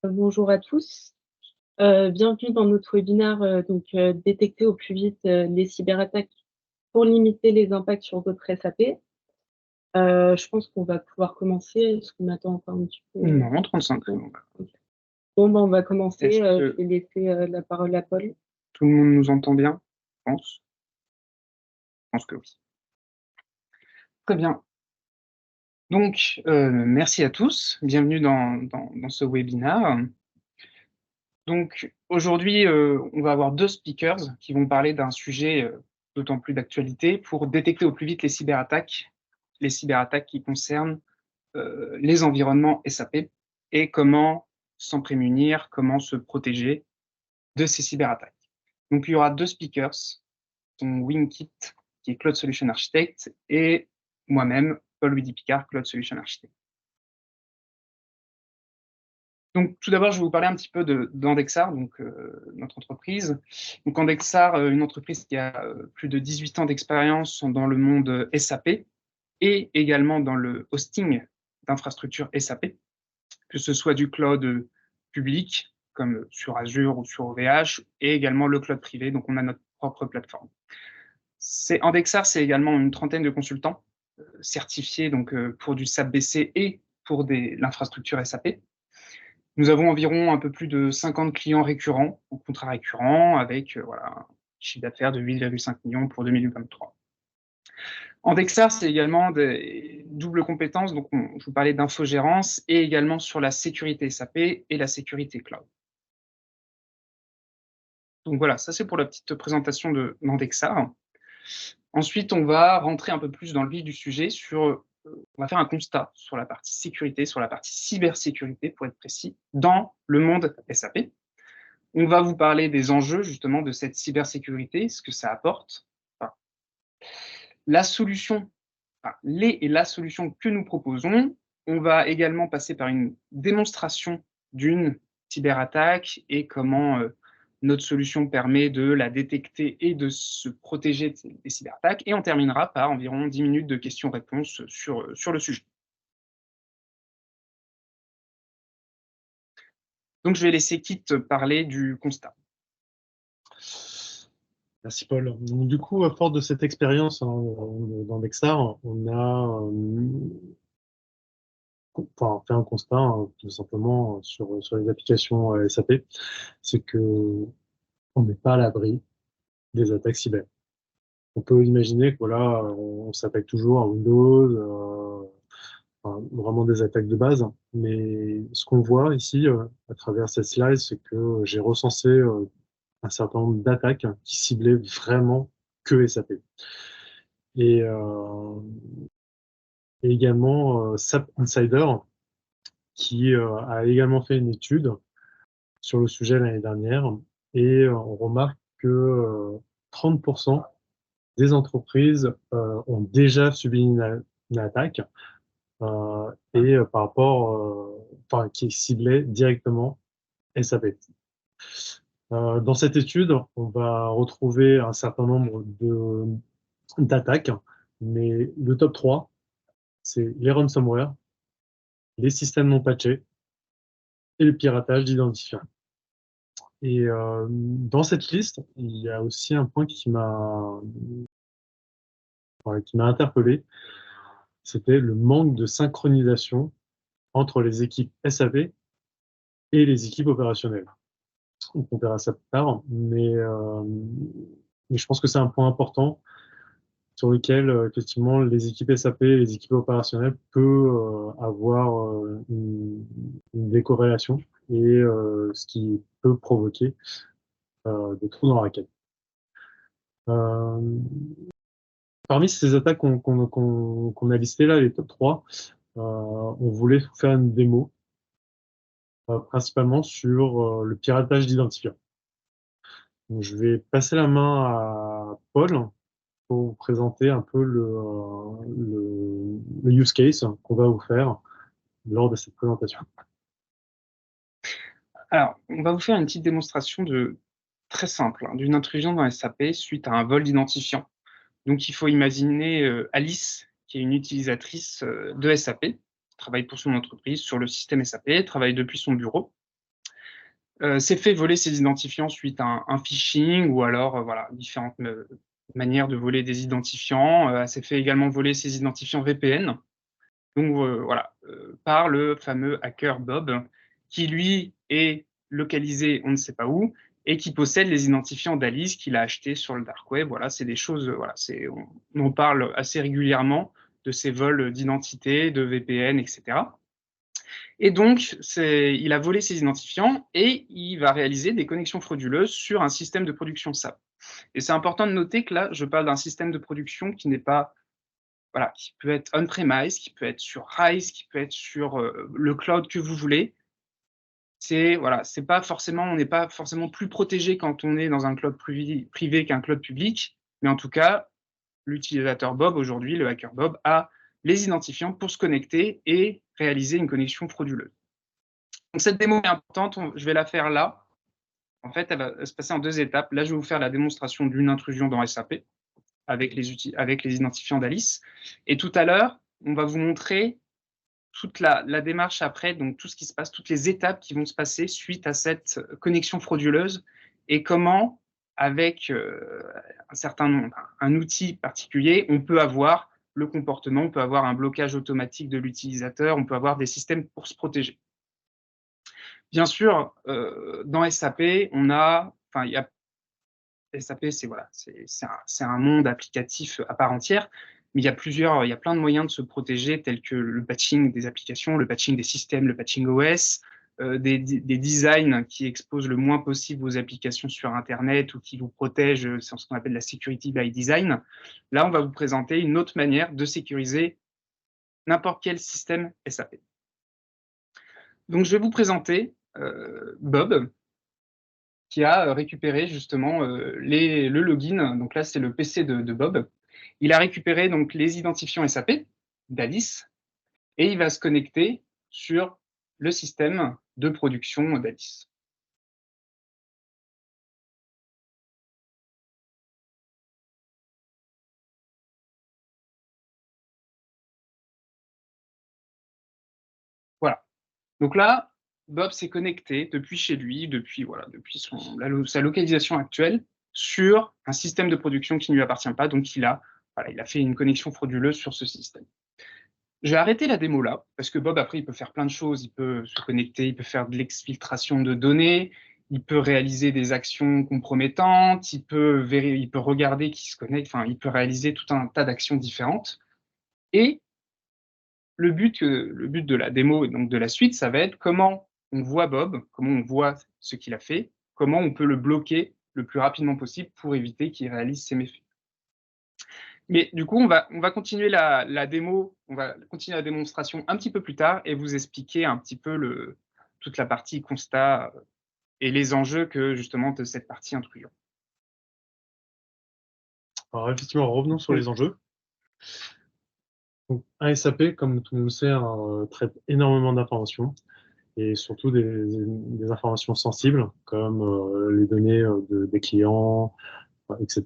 Bonjour à tous. Bienvenue dans notre webinaire, détecter au plus vite, les cyberattaques pour limiter les impacts sur votre SAP. Je pense qu'on va pouvoir commencer. Est-ce qu'on attend encore un petit peu? Non, 35 Non? secondes. OK. Bon, on va commencer. Est-ce Je que vais laisser, la parole à Paul. tout le monde nous entend bien? Je pense. Je pense que oui. Très bien. Donc, merci à tous. Bienvenue dans ce webinaire. Donc, aujourd'hui, on va avoir 2 speakers qui vont parler d'un sujet, d'autant plus d'actualité pour détecter au plus vite les cyberattaques qui concernent, les environnements SAP et comment s'en prémunir, comment se protéger de ces cyberattaques. Donc il y aura 2 speakers, dont Winkit, qui est Cloud Solution Architect, et moi-même, Paul-Louis Picard, Cloud Solution Architect. Donc tout d'abord, je vais vous parler un petit peu d'Andexar, notre entreprise. Donc Andexar, une entreprise qui a plus de 18 ans d'expérience dans le monde SAP et également dans le hosting d'infrastructures SAP, que ce soit du cloud public, comme sur Azure ou sur OVH, et également le cloud privé, donc on a notre propre plateforme. Andexar, c'est également une trentaine de consultants certifiés pour du SAP BC et pour l'infrastructure SAP. Nous avons environ un peu plus de 50 clients récurrents, ou contrats récurrents, avec un chiffre d'affaires de 8,5 millions pour 2023. Andexar, c'est également des doubles compétences, je vous parlais d'infogérance et également sur la sécurité SAP et la sécurité cloud. Donc voilà, ça c'est pour la petite présentation d'Andexar. Ensuite, on va rentrer un peu plus dans le vif du sujet on va faire un constat sur la partie sécurité, sur la partie cybersécurité, pour être précis, dans le monde SAP. On va vous parler des enjeux, justement, de cette cybersécurité, ce que ça apporte, enfin, la solution, la solution que nous proposons. On va également passer par une démonstration d'une cyberattaque et comment notre solution permet de la détecter et de se protéger des cyberattaques. Et on terminera par environ 10 minutes de questions-réponses sur le sujet. Donc, je vais laisser Kit parler du constat. Merci Paul. Donc, du coup, à force de cette expérience dans Dexar, on a fait un constat tout simplement sur les applications SAP, c'est que on n'est pas à l'abri des attaques cyber. On peut imaginer que voilà, on s'attaque toujours à Windows, vraiment des attaques de base, mais ce qu'on voit ici à travers cette slide, c'est que j'ai recensé un certain nombre d'attaques qui ciblaient vraiment que SAP. Et, également SAP Insider, qui a également fait une étude sur le sujet l'année dernière, et on remarque que 30% des entreprises ont déjà subi une attaque, par rapport, qui ciblait directement SAP. Dans cette étude, on va retrouver un certain nombre d'attaques, mais le top 3, c'est les ransomware, les systèmes non patchés et le piratage d'identifiants. Et dans cette liste, il y a aussi un point qui m'a interpellé, c'était le manque de synchronisation entre les équipes SAP et les équipes opérationnelles. Donc, on verra ça plus tard, mais je pense que c'est un point important sur lequel, effectivement, les équipes SAP et les équipes opérationnelles peuvent avoir une décorrélation, et ce qui peut provoquer des trous dans la raquette. Parmi ces attaques qu'on a listées là, les top 3, on voulait faire une démo, principalement sur le piratage d'identifiants. Donc, je vais passer la main à Paul pour vous présenter un peu le use case qu'on va vous faire lors de cette présentation. Alors, on va vous faire une petite démonstration très simple, d'une intrusion dans SAP suite à un vol d'identifiant. Donc, il faut imaginer Alice, qui est une utilisatrice de SAP, qui travaille pour son entreprise sur le système SAP, travaille depuis son bureau. s'est fait voler ses identifiants suite à un phishing ou alors voilà, différentes manières de voler des identifiants. Elle s'est fait également voler ses identifiants VPN. Donc voilà, par le fameux hacker Bob, qui lui est localisé on ne sait pas où et qui possède les identifiants d'Alice qu'il a achetés sur le dark web. Voilà, c'est des choses, voilà, on en parle assez régulièrement de ces vols d'identité, de VPN, etc. Et donc, il a volé ses identifiants et il va réaliser des connexions frauduleuses sur un système de production SAP. Et c'est important de noter que là, je parle d'un système de production qui n'est pas, voilà, qui peut être on-premise, qui peut être sur Rise, qui peut être sur le cloud que vous voulez. Voilà, c'est pas forcément, on n'est pas forcément plus protégé quand on est dans un cloud privé qu'un cloud public, mais en tout cas, l'utilisateur Bob aujourd'hui, le hacker Bob, a les identifiants pour se connecter et réaliser une connexion frauduleuse. Donc cette démo est importante, je vais la faire là. En fait, elle va se passer en 2 étapes. Là, je vais vous faire la démonstration d'une intrusion dans SAP avec les identifiants d'Alice. Et tout à l'heure, on va vous montrer toute la démarche après, donc tout ce qui se passe, toutes les étapes qui vont se passer suite à cette connexion frauduleuse et comment, avec un certain nombre, un outil particulier, on peut avoir le comportement, on peut avoir un blocage automatique de l'utilisateur, on peut avoir des systèmes pour se protéger. Bien sûr, dans SAP, on a, enfin, il y a SAP, voilà, c'est un monde applicatif à part entière, mais il y a plein de moyens de se protéger, tels que le patching des applications, le patching des systèmes, le patching OS, des designs qui exposent le moins possible vos applications sur Internet ou qui vous protègent, c'est ce qu'on appelle la security by design. Là, on va vous présenter une autre manière de sécuriser n'importe quel système SAP. Donc, je vais vous présenter Bob, qui a récupéré justement le login. Donc là, c'est le PC de Bob. Il a récupéré donc les identifiants SAP d'Alice et il va se connecter sur le système de production d'Alice. Voilà. Donc là, Bob s'est connecté depuis chez lui, depuis sa localisation actuelle, sur un système de production qui ne lui appartient pas. Donc il a fait une connexion frauduleuse sur ce système. Je vais arrêter la démo là, parce que Bob, après, il peut faire plein de choses. Il peut se connecter, il peut faire de l'exfiltration de données, il peut réaliser des actions compromettantes, il peut regarder qui se connecte, enfin, il peut réaliser tout un tas d'actions différentes. Et le but de la démo et donc de la suite, ça va être comment on voit Bob, comment on voit ce qu'il a fait, comment on peut le bloquer le plus rapidement possible pour éviter qu'il réalise ses méfaits. Mais du coup, on va continuer la démo, on va continuer la démonstration un petit peu plus tard et vous expliquer un petit peu toute la partie constat et les enjeux que justement de cette partie intrusion. Alors effectivement, revenons sur les enjeux. Donc, un SAP, comme tout le monde le sait, traite énormément d'informations et surtout des informations sensibles comme les données des clients, etc.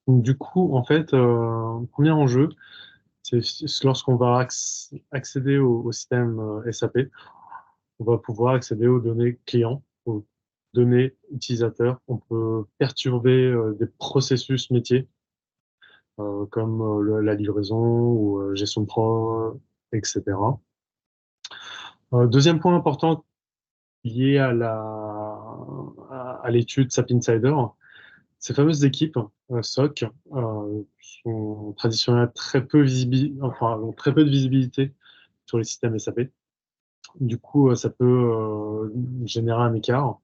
Donc, du coup, en fait, premier enjeu, c'est lorsqu'on va accéder au système SAP, on va pouvoir accéder aux données clients, aux données utilisateurs. On peut perturber des processus métiers comme la livraison ou gestion de prod, etc. Deuxième point important lié à l'étude SAP Insider, ces fameuses équipes SOC sont traditionnellement ont très peu de visibilité sur les systèmes SAP. Du coup, ça peut générer un écart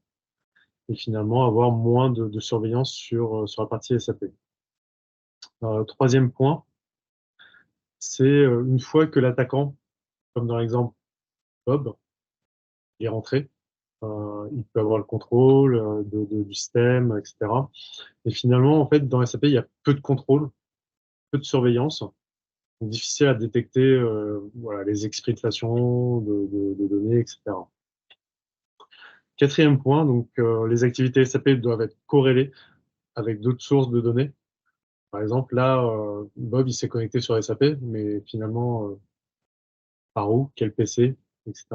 et finalement avoir moins de surveillance sur la partie SAP. Troisième point, c'est une fois que l'attaquant, comme dans l'exemple Bob, est rentré, il peut avoir le contrôle du système, etc. Et finalement, en fait, dans SAP, il y a peu de contrôle, peu de surveillance. Donc, difficile à détecter les exfiltrations de données, etc. Quatrième point, donc les activités SAP doivent être corrélées avec d'autres sources de données. Par exemple, là, Bob, il s'est connecté sur SAP, mais finalement, par où, quel PC, etc.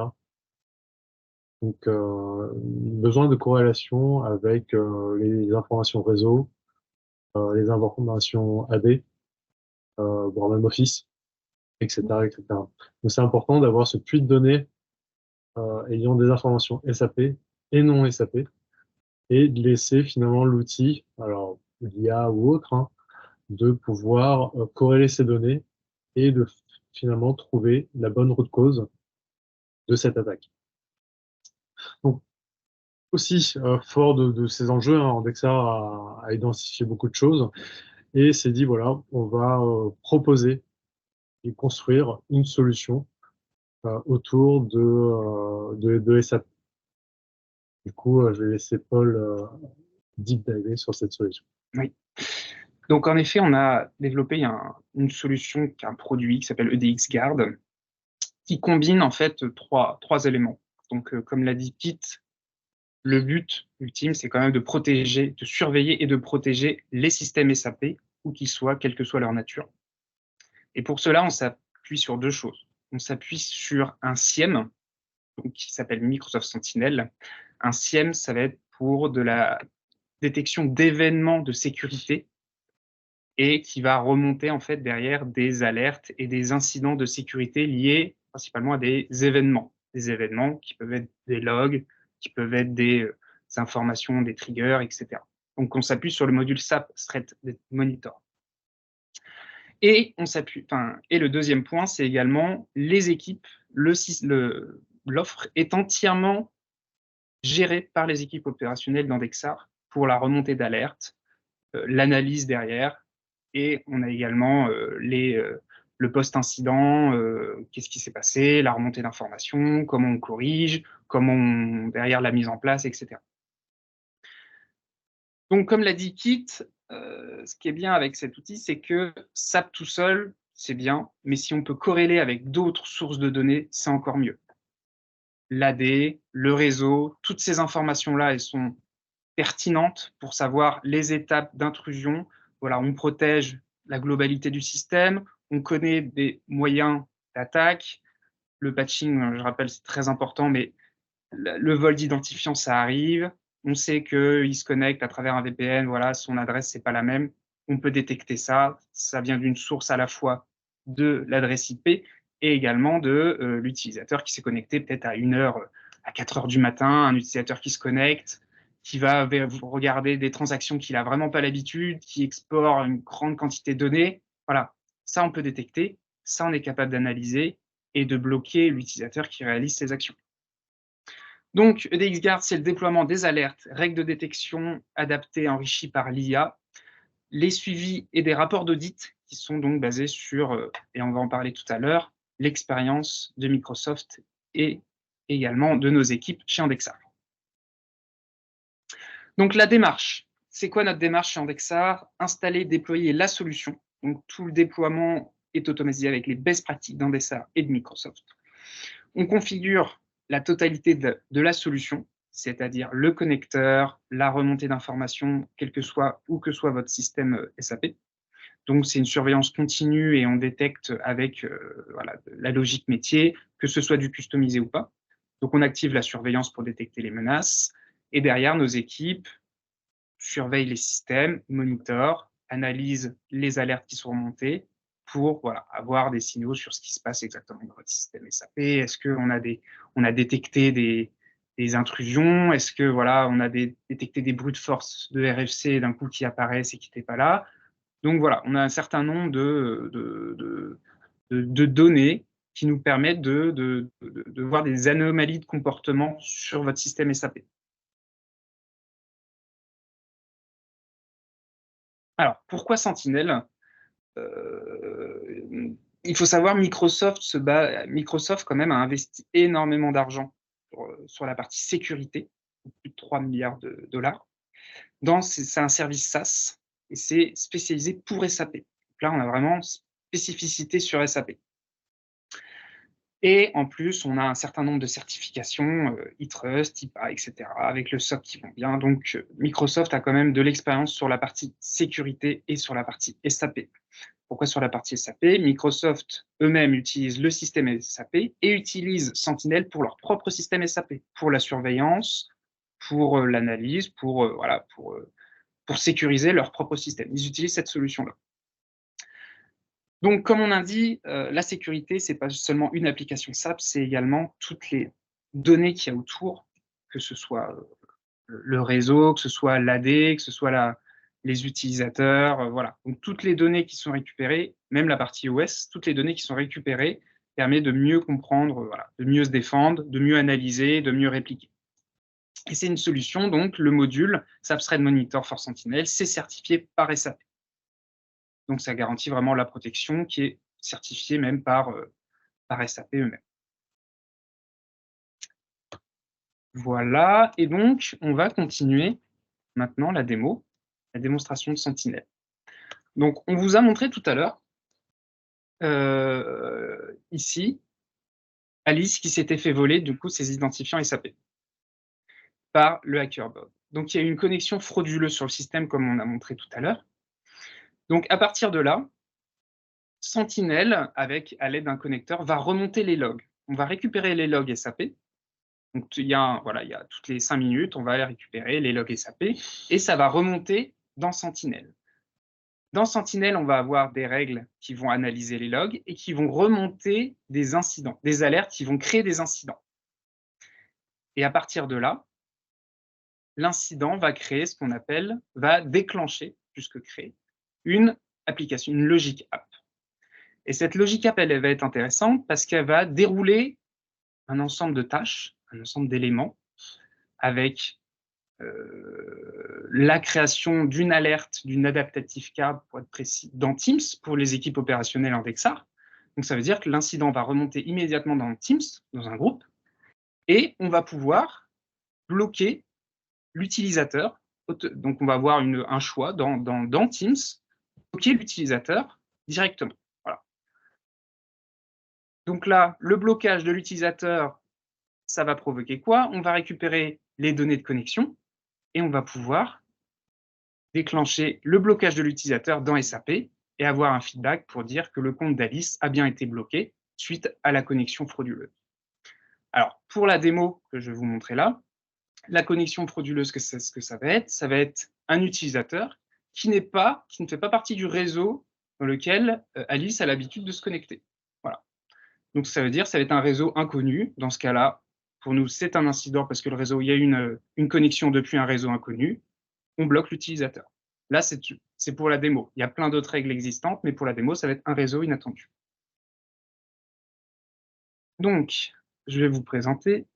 Donc, besoin de corrélation avec les informations réseau, les informations AD, voire même Office, etc., etc. Donc, c'est important d'avoir ce puits de données ayant des informations SAP et non SAP, et de laisser finalement l'outil, alors l'IA ou autre, hein, de pouvoir corréler ces données et de finalement trouver la bonne route cause de cette attaque. Donc, aussi, fort de ces enjeux, hein, Andexar a identifié beaucoup de choses et s'est dit, voilà, on va proposer et construire une solution autour de SAP. Du coup, je vais laisser Paul deep diver sur cette solution. Oui. Donc, en effet, on a développé une solution, un produit qui s'appelle EDX Guard, qui combine en fait trois éléments. Donc, comme l'a dit Pete, le but ultime, c'est quand même de protéger, de surveiller et de protéger les systèmes SAP, où qu'ils soient, quelle que soit leur nature. Et pour cela, on s'appuie sur deux choses. On s'appuie sur un SIEM, donc, qui s'appelle Microsoft Sentinel. Un SIEM, ça va être pour de la détection d'événements de sécurité et qui va remonter en fait derrière des alertes et des incidents de sécurité liés principalement à des événements qui peuvent être des logs, qui peuvent être des informations, des triggers, etc. Donc on s'appuie sur le module SAP Threat Monitor. Et on s'appuie, et le deuxième point, c'est également les équipes, l'offre est entièrement gérée par les équipes opérationnelles d'Andexar pour la remontée d'alerte, l'analyse derrière, et on a également le post-incident, qu'est-ce qui s'est passé, la remontée d'informations, comment on corrige, derrière la mise en place, etc. Donc, comme l'a dit Kit, ce qui est bien avec cet outil, c'est que SAP tout seul, c'est bien, mais si on peut corréler avec d'autres sources de données, c'est encore mieux. L'AD, le réseau, toutes ces informations-là, elles sont pertinentes pour savoir les étapes d'intrusion. Voilà, on protège la globalité du système, on connaît des moyens d'attaque. Le patching, je rappelle, c'est très important, mais le vol d'identifiant, ça arrive. On sait qu'il se connecte à travers un VPN, voilà, son adresse, c'est pas la même. On peut détecter ça. Ça vient d'une source à la fois de l'adresse IP et également de l'utilisateur qui s'est connecté peut-être à 1h, à 4h du matin, un utilisateur qui se connecte, qui va regarder des transactions qu'il n'a vraiment pas l'habitude, qui exporte une grande quantité de données. Voilà, ça on peut détecter, ça on est capable d'analyser et de bloquer l'utilisateur qui réalise ces actions. Donc, EDX Guard, c'est le déploiement des alertes, règles de détection adaptées, enrichies par l'IA, les suivis et des rapports d'audit qui sont donc basés sur, et on va en parler tout à l'heure, l'expérience de Microsoft et également de nos équipes chez Andexar. Donc, la démarche. C'est quoi notre démarche chez Andexar? Installer, déployer la solution. Donc, tout le déploiement est automatisé avec les best pratiques d'Andexar et de Microsoft. On configure la totalité de la solution, c'est-à-dire le connecteur, la remontée d'informations, quel que soit votre système SAP. Donc, c'est une surveillance continue et on détecte avec voilà, la logique métier, que ce soit du customisé ou pas. Donc, on active la surveillance pour détecter les menaces. Et derrière, nos équipes surveillent les systèmes, monitorent, analysent les alertes qui sont remontées pour voilà, avoir des signaux sur ce qui se passe exactement dans votre système SAP. Est-ce qu'on a détecté des intrusions? Est-ce que voilà, on a détecté des brutes force de RFC d'un coup qui apparaissent et qui n'étaient pas là? Donc voilà, on a un certain nombre de données qui nous permettent de voir des anomalies de comportement sur votre système SAP. Alors, pourquoi Sentinel? Il faut savoir, Microsoft quand même a investi énormément d'argent sur la partie sécurité, plus de 3 milliards de dollars. C'est un service SaaS et c'est spécialisé pour SAP. Donc là, on a vraiment spécificité sur SAP. Et en plus, on a un certain nombre de certifications, eTrust, IPA, etc., avec le SOC qui vont bien. Donc, Microsoft a quand même de l'expérience sur la partie sécurité et sur la partie SAP. Pourquoi sur la partie SAP? Microsoft eux-mêmes utilisent le système SAP et utilisent Sentinel pour leur propre système SAP, pour la surveillance, pour l'analyse, voilà, pour sécuriser leur propre système. Ils utilisent cette solution-là. Donc, comme on a dit, la sécurité, c'est pas seulement une application SAP, c'est également toutes les données qu'il y a autour, que ce soit le réseau, que ce soit l'AD, que ce soit les utilisateurs, voilà. Donc, toutes les données qui sont récupérées, même la partie OS, toutes les données qui sont récupérées permet de mieux comprendre, voilà, de mieux se défendre, de mieux analyser, de mieux répliquer. Et c'est une solution, donc le module SAP Threat Monitor for Sentinel, c'est certifié par SAP. Donc, ça garantit vraiment la protection qui est certifiée même par SAP eux-mêmes. Voilà, et donc, on va continuer maintenant la démonstration de Sentinel. Donc, on vous a montré tout à l'heure, ici, Alice qui s'était fait voler, du coup, ses identifiants SAP par le hacker Bob. Donc, il y a eu une connexion frauduleuse sur le système, comme on a montré tout à l'heure. Donc, à partir de là, Sentinel, à l'aide d'un connecteur, va remonter les logs. On va récupérer les logs SAP. Donc, il y a toutes les 5 minutes, on va aller récupérer les logs SAP et ça va remonter dans Sentinel. Dans Sentinel, on va avoir des règles qui vont analyser les logs et qui vont remonter des incidents, des alertes qui vont créer des incidents. Et à partir de là, l'incident va créer ce qu'on appelle, va déclencher, plus que créer, une application, une logic app. Et cette logic app, elle va être intéressante parce qu'elle va dérouler un ensemble de tâches, un ensemble d'éléments, avec la création d'une alerte, d'une adaptative card, pour être précis, dans Teams, pour les équipes opérationnelles en Dexar. Donc, ça veut dire que l'incident va remonter immédiatement dans Teams, dans un groupe, et on va pouvoir bloquer l'utilisateur. Donc, on va avoir un choix dans Teams, bloquer l'utilisateur directement. Voilà. Donc là, le blocage de l'utilisateur, ça va provoquer quoi? On va récupérer les données de connexion, et on va pouvoir déclencher le blocage de l'utilisateur dans SAP et avoir un feedback pour dire que le compte d'Alice a bien été bloqué suite à la connexion frauduleuse. Alors, pour la démo que je vais vous montrer là, la connexion frauduleuse, ce que ça va être un utilisateur qui ne fait pas partie du réseau dans lequel Alice a l'habitude de se connecter. Voilà. Donc, ça veut dire que ça va être un réseau inconnu. Dans ce cas-là, pour nous, c'est un incident parce que le réseau, il y a une connexion depuis un réseau inconnu. On bloque l'utilisateur. Là, c'est pour la démo. Il y a plein d'autres règles existantes, mais pour la démo, ça va être un réseau inattendu. Donc, je vais vous présenter.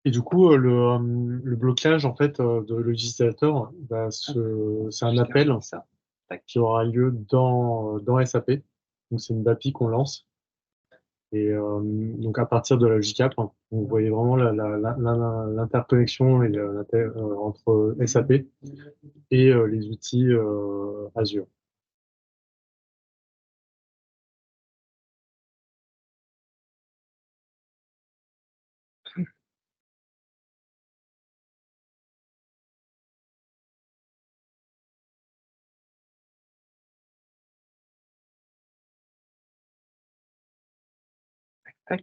Et du coup, le blocage en fait de l'utilisateur, c'est un appel qui aura lieu dans SAP. Donc c'est une API qu'on lance. Et donc à partir de la logic app, hein, vous voyez vraiment l'interconnexion entre SAP et les outils Azure. Tac.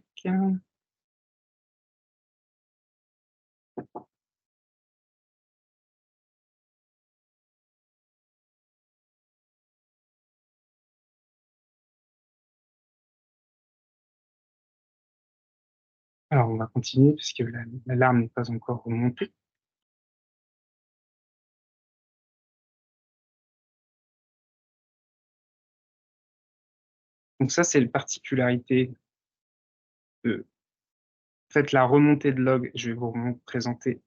Alors, on va continuer puisque l'alarme n'est pas encore remontée. Donc ça, c'est la particularité de la remontée de log. Je vais vous présenter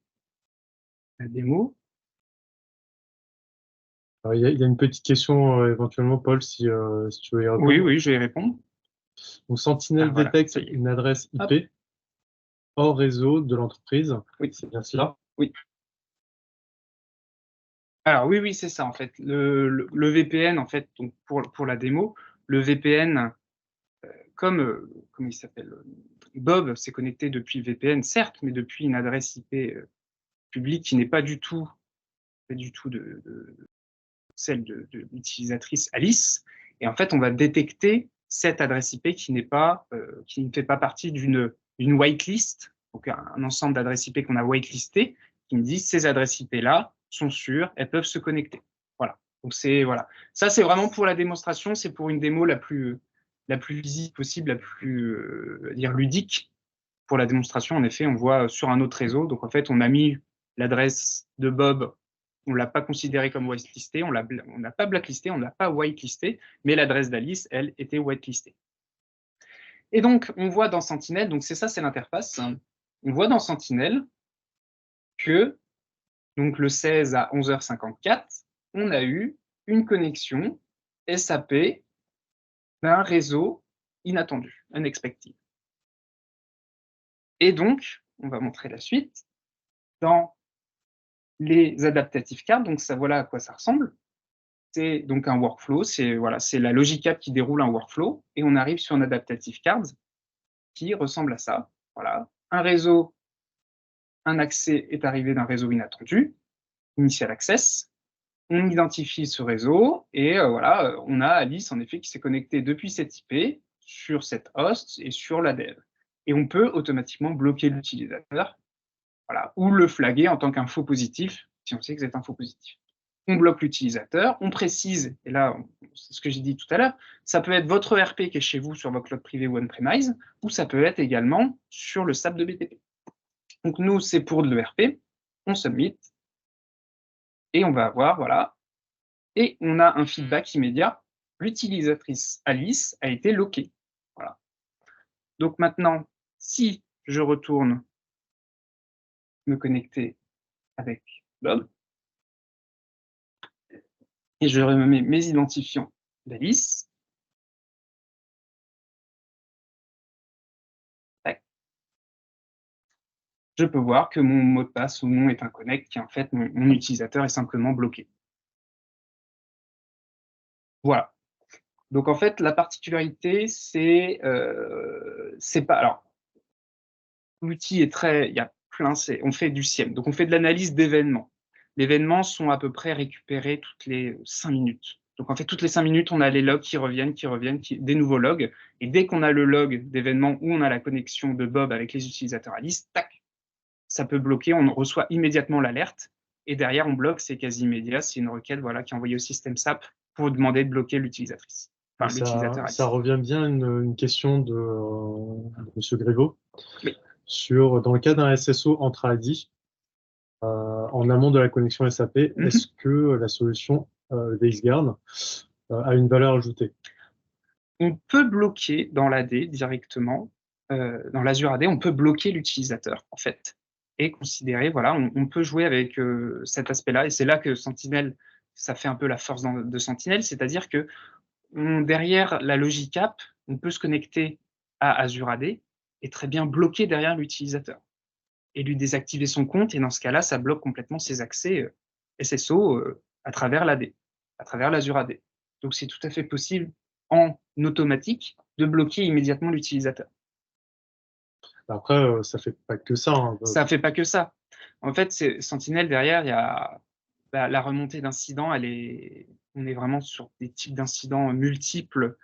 la démo. Il y a une petite question éventuellement, Paul, si tu veux y répondre. Oui, je vais y répondre. Donc, Sentinel détecte une adresse IP hors réseau de l'entreprise. Oui. C'est bien cela? Oui. Alors oui, c'est ça en fait. Le VPN, en fait, donc pour la démo, le VPN, comment il s'appelle? Bob s'est connecté depuis VPN, certes, mais depuis une adresse IP publique qui n'est pas du tout celle de l'utilisatrice Alice. Et en fait, on va détecter cette adresse IP qui ne fait pas partie d'une whitelist, donc un ensemble d'adresses IP qu'on a whitelisté, qui nous dit ces adresses IP-là sont sûres, elles peuvent se connecter. Voilà. Donc voilà. Ça, c'est vraiment pour la démonstration, c'est pour une démo la plus visible possible, la plus ludique. Pour la démonstration, en effet, on voit sur un autre réseau. Donc en fait, on a mis l'adresse de Bob, on ne l'a pas considéré comme whitelisté, on n'a pas blacklisté, on n'a pas whitelisté, mais l'adresse d'Alice, elle, était whitelistée. Et donc, on voit dans Sentinel, donc c'est l'interface, on voit dans Sentinel que donc le 16 à 11h54, on a eu une connexion SAP d'un réseau inattendu, unexpected. Et donc, on va montrer la suite. Dans les adaptative cards, donc ça, voilà à quoi ça ressemble. C'est donc un workflow, c'est la logic app qui déroule un workflow, et on arrive sur un adaptative card qui ressemble à ça. Voilà, un réseau, un accès est arrivé d'un réseau inattendu, initial access. On identifie ce réseau et voilà, on a Alice en effet qui s'est connectée depuis cette IP sur cette host et sur la dev. Et on peut automatiquement bloquer l'utilisateur, voilà, ou le flaguer en tant qu'un faux positif si on sait que c'est un faux positif. On bloque l'utilisateur, on précise, et là, c'est ce que j'ai dit tout à l'heure, ça peut être votre ERP qui est chez vous sur votre cloud privé ou on-premise, ou ça peut être également sur le SAP de BTP. Donc nous, c'est pour de l'ERP, on submit, et on va avoir, voilà, et on a un feedback immédiat, l'utilisatrice Alice a été lockée. Voilà. Donc maintenant, si je retourne me connecter avec Bob, et je remets mes identifiants d'Alice, je peux voir que mon mot de passe ou nom est inconnect, qui en fait, mon utilisateur est simplement bloqué. Voilà. Donc en fait, la particularité, c'est pas... Alors, l'outil est très... Il y a plein... On fait du SIEM, donc on fait de l'analyse d'événements. Les événements sont à peu près récupérés toutes les 5 minutes. Donc en fait, toutes les 5 minutes, on a les logs qui reviennent, des nouveaux logs. Et dès qu'on a le log d'événement où on a la connexion de Bob avec les utilisateurs Alice, tac, ça peut bloquer, on reçoit immédiatement l'alerte, et derrière, on bloque, c'est quasi immédiat, c'est une requête voilà, qui est envoyée au système SAP pour demander de bloquer l'utilisatrice. Enfin, l'utilisateur. Ça revient bien à une question de M. Grévaux. Oui. Dans le cas d'un SSO entre ID, en amont de la connexion SAP, est-ce que la solution VxGuard a une valeur ajoutée? On peut bloquer dans l'AD directement, dans l'Azure AD, on peut bloquer l'utilisateur, en fait, et considérer, voilà, on peut jouer avec cet aspect-là, et c'est là que Sentinel, ça fait un peu la force de Sentinel, c'est-à-dire que derrière la logic app, on peut se connecter à Azure AD et très bien bloquer derrière l'utilisateur et lui désactiver son compte, et dans ce cas-là, ça bloque complètement ses accès SSO à travers l'AD, à travers l'Azure AD. Donc c'est tout à fait possible en automatique de bloquer immédiatement l'utilisateur. Après, ça fait pas que ça. Hein. Ça fait pas que ça. En fait, Sentinel, derrière, il y a la remontée d'incidents, on est vraiment sur des types d'incidents multiples.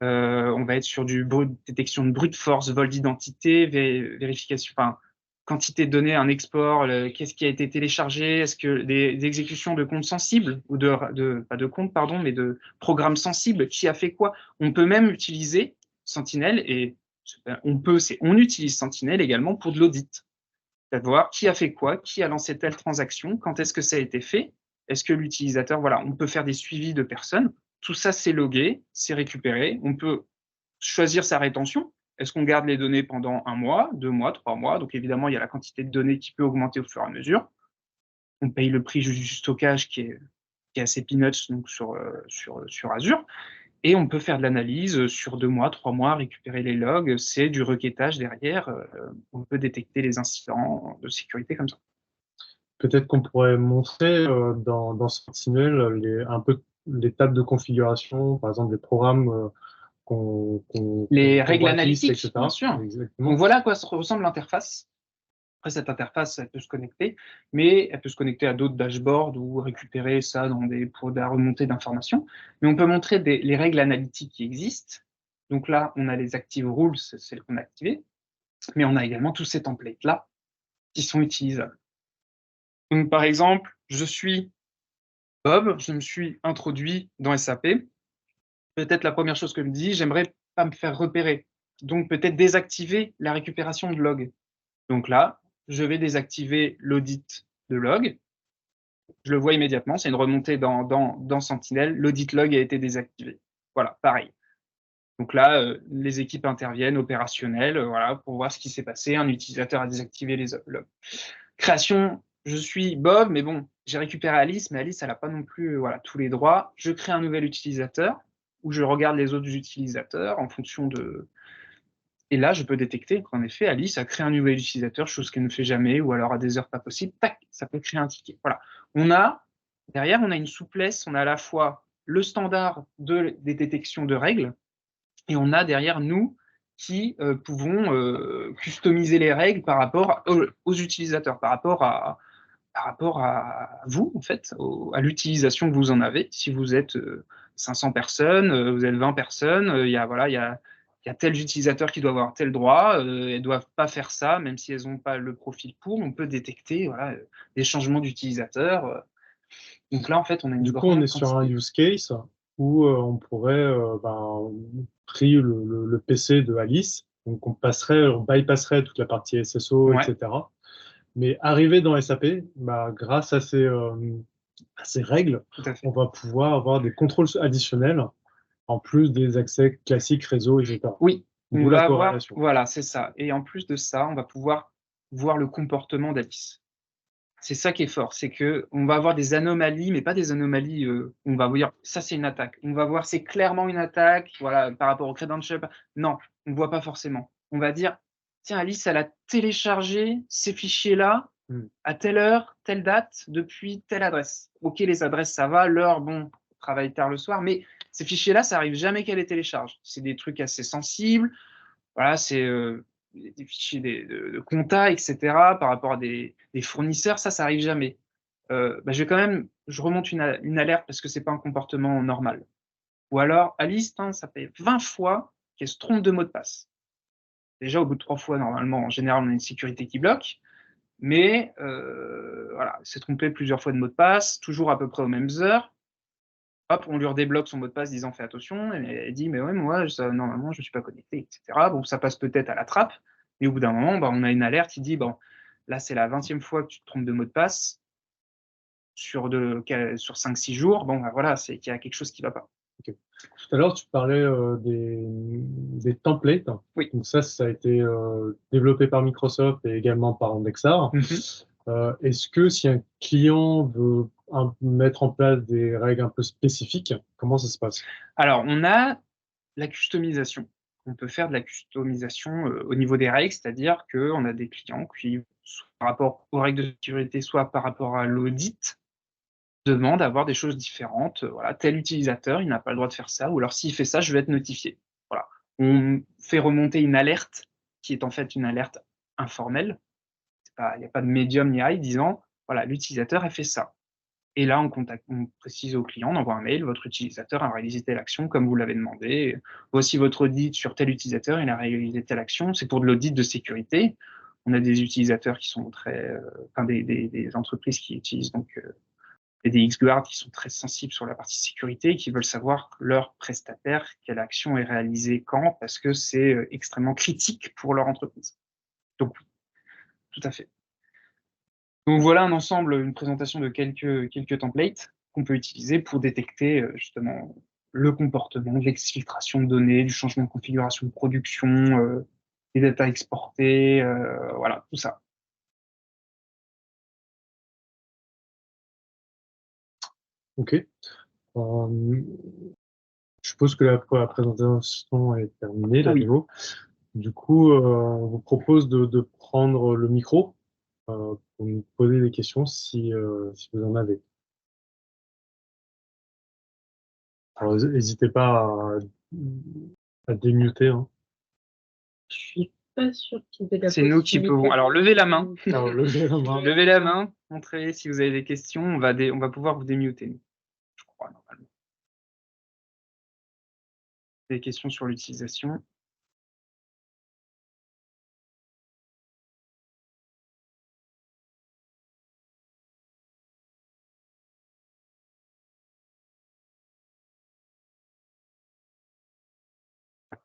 On va être sur détection de brute force, vol d'identité, vérification, enfin, quantité de données, un export, qu'est-ce qui a été téléchargé, est-ce que des exécutions de comptes sensibles, ou pas de comptes, pardon, mais de programmes sensibles, qui a fait quoi? On peut même utiliser Sentinel, et on utilise Sentinel également pour de l'audit. Savoir qui a fait quoi, qui a lancé telle transaction, quand est-ce que ça a été fait, est-ce que l'utilisateur, voilà, on peut faire des suivis de personnes, tout ça c'est logué, c'est récupéré, on peut choisir sa rétention, est-ce qu'on garde les données pendant 1 mois, 2 mois, 3 mois, donc évidemment il y a la quantité de données qui peut augmenter au fur et à mesure, on paye le prix du stockage qui est assez peanuts donc sur Azure, et on peut faire de l'analyse sur 2 mois, 3 mois, récupérer les logs, c'est du requêtage derrière, on peut détecter les incidents de sécurité comme ça. Peut-être qu'on pourrait montrer dans Sentinel un peu l'étape de configuration, par exemple des programmes Les qu'on règles whitelist, analytiques, etc. bien sûr. Exactement. Donc voilà à quoi ressemble l'interface. Après, cette interface, elle peut se connecter, mais elle peut se connecter à d'autres dashboards ou récupérer ça pour de la remontée d'informations. Mais on peut montrer les règles analytiques qui existent. Donc là, on a les active rules, c'est celles qu'on a activées, mais on a également tous ces templates-là qui sont utilisables. Donc par exemple, je suis Bob, je me suis introduit dans SAP. Peut-être la première chose que je me dis, j'aimerais pas me faire repérer. Donc peut-être désactiver la récupération de log. Donc là, je vais désactiver l'audit de log. Je le vois immédiatement, c'est une remontée dans Sentinel. L'audit log a été désactivé. Voilà, pareil. Donc là, les équipes interviennent, opérationnelles, voilà, pour voir ce qui s'est passé. Un utilisateur a désactivé les logs. Création, je suis Bob, mais bon, j'ai récupéré Alice, mais Alice, elle n'a pas non plus voilà, tous les droits. Je crée un nouvel utilisateur, où je regarde les autres utilisateurs en fonction de... Et là, je peux détecter qu'en effet, Alice a créé un nouvel utilisateur, chose qu'elle ne fait jamais, ou alors à des heures pas possibles, tac, ça peut créer un ticket. Voilà. Derrière, on a une souplesse, on a à la fois le standard des détections de règles, et on a derrière nous qui pouvons customiser les règles par rapport aux utilisateurs, par rapport à vous, en fait, à l'utilisation que vous en avez. Si vous êtes 500 personnes, vous êtes 20 personnes, il y a tel utilisateur qui doit avoir tel droit, elles ne doivent pas faire ça, même si elles n'ont pas le profil pour, on peut détecter voilà, des changements d'utilisateurs. Donc là, en fait, on a une Du coup, on est sur un use case où on pourrait pris le PC de Alice, donc on bypasserait toute la partie SSO, Ouais. etc. Mais arrivé dans SAP, grâce à ces règles, Tout à fait. on va pouvoir avoir des contrôles additionnels en plus des accès classiques réseau, etc. Oui, D'où on la va avoir, corrélation. voilà, c'est ça. Et en plus de ça, on va pouvoir voir le comportement d'Alice. C'est ça qui est fort, c'est que on va avoir des anomalies, mais pas des anomalies. On va dire ça c'est une attaque. On va voir c'est clairement une attaque, voilà, par rapport au credential. Non, on ne voit pas forcément. On va dire tiens Alice, elle a téléchargé ces fichiers-là à telle heure, telle date, depuis telle adresse. Ok, les adresses ça va, l'heure bon, on travaille tard le soir, mais ces fichiers-là, ça arrive jamais qu'elle les télécharge. C'est des trucs assez sensibles. Voilà, c'est des fichiers de compta, etc. par rapport à des fournisseurs, ça arrive jamais. Je remonte une alerte parce que c'est pas un comportement normal. Ou alors, Alice, ça fait 20 fois qu'elle se trompe de mot de passe. Déjà, au bout de 3 fois, normalement, en général, on a une sécurité qui bloque. Mais voilà, elle s'est trompée plusieurs fois de mot de passe, toujours à peu près aux mêmes heures. Hop, on lui redébloque son mot de passe disant fais attention, et elle dit mais ouais, moi, normalement, je ne suis pas connecté, etc. Bon, ça passe peut-être à la trappe, mais au bout d'un moment, on a une alerte qui dit bon, là, c'est la 20e fois que tu te trompes de mot de passe sur 5-6 jours. Bon, voilà, c'est qu'il y a quelque chose qui ne va pas. Okay. Tout à l'heure, tu parlais des templates. Oui. Donc ça a été développé par Microsoft et également par Andexar. Est-ce que si un client veut mettre en place des règles un peu spécifiques, comment ça se passe? Alors, on a la customisation. On peut faire de la customisation au niveau des règles, c'est-à-dire qu'on a des clients qui, soit par rapport aux règles de sécurité, soit par rapport à l'audit, demandent d'avoir des choses différentes. Voilà, tel utilisateur, il n'a pas le droit de faire ça, ou alors s'il fait ça, je vais être notifié. Voilà. On fait remonter une alerte qui est en fait une alerte informelle. Il n'y a pas de médium ni AI disant, voilà, l'utilisateur a fait ça. Et là, on précise au client, on envoie un mail, votre utilisateur a réalisé telle action comme vous l'avez demandé. Voici votre audit sur tel utilisateur, il a réalisé telle action. C'est pour de l'audit de sécurité. On a des utilisateurs qui sont des entreprises qui utilisent donc et des XGuard qui sont très sensibles sur la partie sécurité et qui veulent savoir leur prestataire, quelle action est réalisée quand, parce que c'est extrêmement critique pour leur entreprise. Donc, tout à fait. Donc voilà un ensemble, une présentation de quelques templates qu'on peut utiliser pour détecter justement le comportement, l'exfiltration de données, du changement de configuration de production, les data exportées, voilà, tout ça. Ok. Je suppose que la présentation est terminée, la démo. Du coup, on vous propose de prendre le micro pour nous poser des questions si vous en avez. Alors, n'hésitez pas à démuter. Hein. Je suis pas sûre qu'ils aient la C'est nous qui possibilité pouvons. Alors, levez la main. Alors, levez la main. Levez la main, montrez si vous avez des questions. On va pouvoir vous démuter, nous, je crois, normalement. Des questions sur l'utilisation.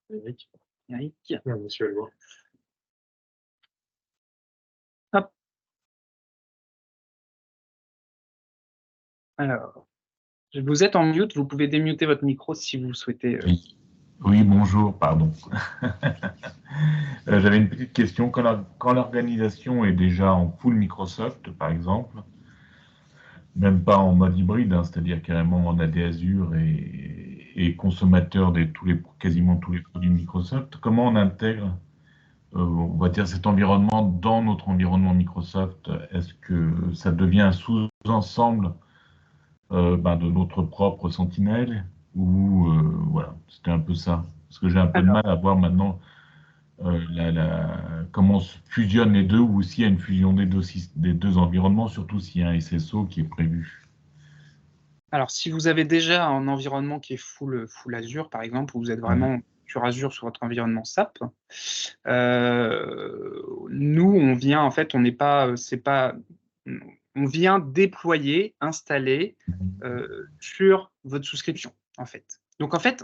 Eric. Eric. Ouais, monsieur Eloi. Hop. Alors, vous êtes en mute, vous pouvez démuter votre micro si vous souhaitez. Oui. Oui, bonjour, pardon. J'avais une petite question. Quand l'organisation est déjà en full Microsoft, par exemple, même pas en mode hybride, hein, c'est-à-dire carrément en AD Azure et consommateur de quasiment tous les produits Microsoft, comment on intègre, on va dire, cet environnement dans notre environnement Microsoft? Est-ce que ça devient un sous-ensemble de notre propre Sentinelle ou voilà, c'était un peu ça. Parce que j'ai un peu de mal à voir maintenant comment se fusionnent les deux ou s'il y a une fusion des deux environnements, surtout s'il y a un SSO qui est prévu. Alors, si vous avez déjà un environnement qui est full Azure, par exemple, où vous êtes vraiment sur Azure sur votre environnement SAP, nous, on vient, en fait, on n'est pas, on vient déployer, installer sur votre souscription, en fait. Donc, en fait,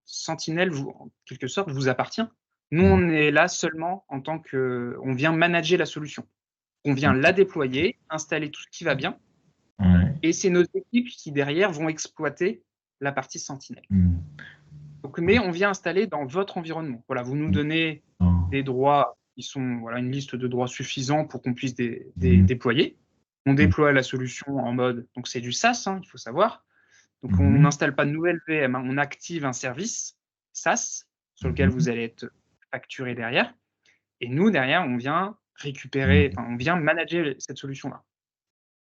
Sentinel, en quelque sorte, vous appartient. Nous, on est là seulement en tant que, on vient manager la solution. On vient la déployer, installer tout ce qui va bien. Et c'est nos équipes qui, derrière, vont exploiter la partie Sentinelle. Donc, mais on vient installer dans votre environnement. Voilà, vous nous donnez des droits qui sont une liste de droits suffisants pour qu'on puisse déployer. On déploie la solution en mode, donc c'est du SaaS, hein, il faut savoir. Donc, on n'installe pas de nouvelle VM, hein, on active un service SaaS sur lequel vous allez être facturé derrière. Et nous, derrière, on vient récupérer, on vient manager cette solution-là.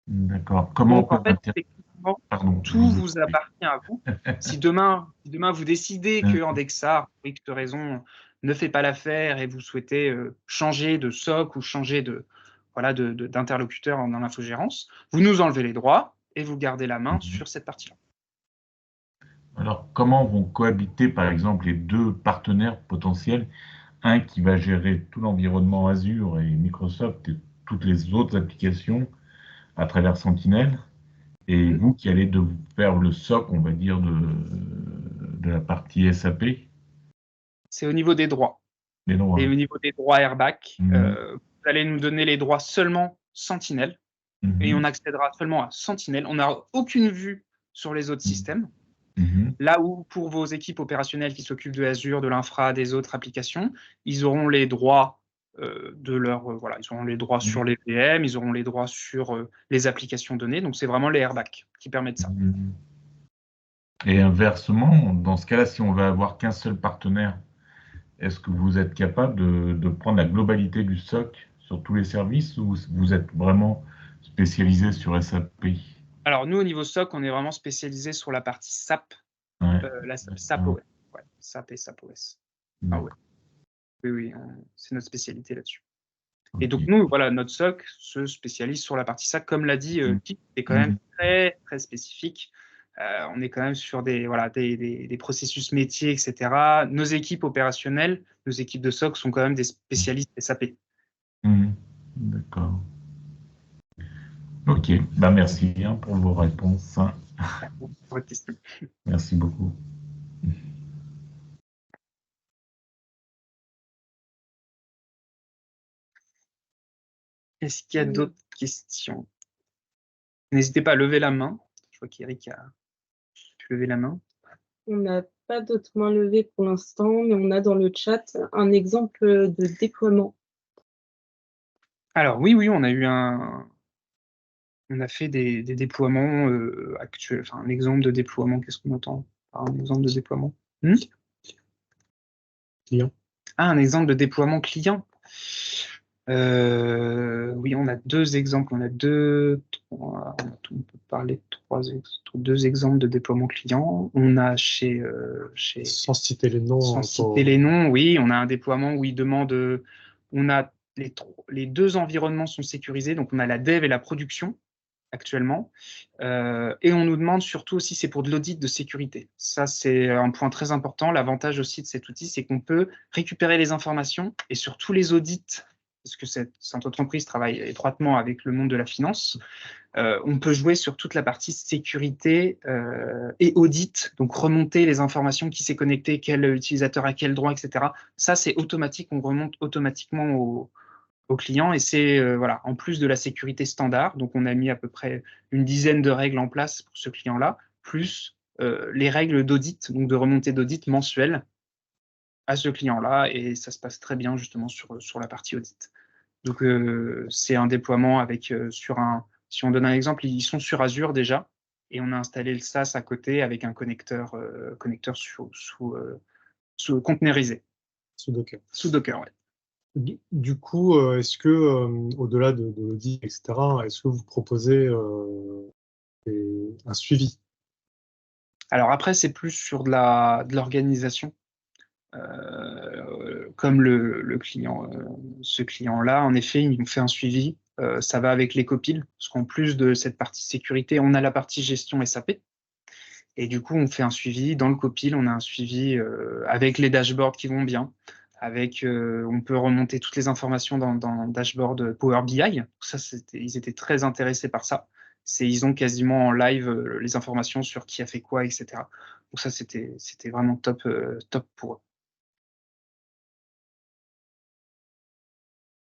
D'accord. Comment donc, en fait, effectivement, tout vous appartient à vous. Si demain vous décidez que Andexar, pour X raison, ne fait pas l'affaire et vous souhaitez changer de SOC ou changer d'interlocuteur dans l'infogérance, vous nous enlevez les droits et vous gardez la main sur cette partie-là. Alors, comment vont cohabiter, par exemple, les deux partenaires potentiels? Un qui va gérer tout l'environnement Azure et Microsoft et toutes les autres applications à travers Sentinel, et vous qui allez faire le SOC, on va dire, de la partie SAP. C'est au niveau des droits. Et au niveau des droits Airbag, vous allez nous donner les droits seulement Sentinel, et on accédera seulement à Sentinel. On n'a aucune vue sur les autres systèmes. Là où, pour vos équipes opérationnelles qui s'occupent de Azure, de l'infra, des autres applications, ils auront les droits ils auront les droits sur les VM, ils auront les droits sur les applications données. Donc, c'est vraiment les Airbag qui permettent ça. Et inversement, dans ce cas-là, si on veut avoir qu'un seul partenaire, est-ce que vous êtes capable de prendre la globalité du SOC sur tous les services ou vous êtes vraiment spécialisé sur SAP? Alors, nous, au niveau SOC, on est vraiment spécialisé sur la partie SAP, la SAP OS. Ouais, SAP et SAP OS. Ah ouais. Oui, c'est notre spécialité là-dessus. Okay. Et donc, nous, notre SOC se spécialise sur la partie SAP. Comme l'a dit Kit, c'est quand même très, très spécifique. On est quand même sur des processus métiers, etc. Nos équipes opérationnelles, nos équipes de SOC sont quand même des spécialistes SAP. D'accord. Ok, merci pour vos réponses. Merci beaucoup. Est-ce qu'il y a d'autres questions? N'hésitez pas à lever la main. Je vois qu'Eric a levé la main. On n'a pas d'autres mains levées pour l'instant, mais on a dans le chat un exemple de déploiement. Alors oui, on a fait des déploiements actuels. Enfin, un exemple de déploiement, qu'est-ce qu'on entend par un exemple de déploiement? Client. Ah, un exemple de déploiement client. Oui, on a deux exemples. On a deux On peut parler de deux exemples de déploiement client. On a chez Sans citer les noms. sans citer les noms, oui, on a un déploiement où il demande, on a les deux environnements sont sécurisés, donc on a la dev et la production actuellement, et on nous demande surtout aussi, c'est pour de l'audit de sécurité. Ça, c'est un point très important. L'avantage aussi de cet outil, c'est qu'on peut récupérer les informations et sur tous les audits, parce que cette entreprise travaille étroitement avec le monde de la finance, on peut jouer sur toute la partie sécurité et audit, donc remonter les informations, qui s'est connecté, quel utilisateur a quel droit, etc. Ça, c'est automatique, on remonte automatiquement au client, et c'est voilà, en plus de la sécurité standard. Donc on a mis à peu près une dizaine de règles en place pour ce client-là, plus les règles d'audit, donc de remontée d'audit mensuelle à ce client-là, et ça se passe très bien justement sur la partie audit. Donc c'est un déploiement avec si on donne un exemple, ils sont sur Azure déjà, et on a installé le SaaS à côté avec un connecteur sous containerisé. Sous Docker. Sous Docker, ouais. Du coup, est-ce que, au-delà de l'audit, etc., est-ce que vous proposez un suivi? Alors après, c'est plus sur de l'organisation. Comme le client, ce client-là, en effet, ils nous fait un suivi. Ça va avec l'Ecopil, parce qu'en plus de cette partie sécurité, on a la partie gestion SAP. Et du coup, on fait un suivi. Dans le Copil, on a un suivi avec les dashboards qui vont bien. On peut remonter toutes les informations dans le dashboard Power BI. Ça, ils étaient très intéressés par ça. Ils ont quasiment en live les informations sur qui a fait quoi, etc. Donc ça, c'était vraiment top pour eux.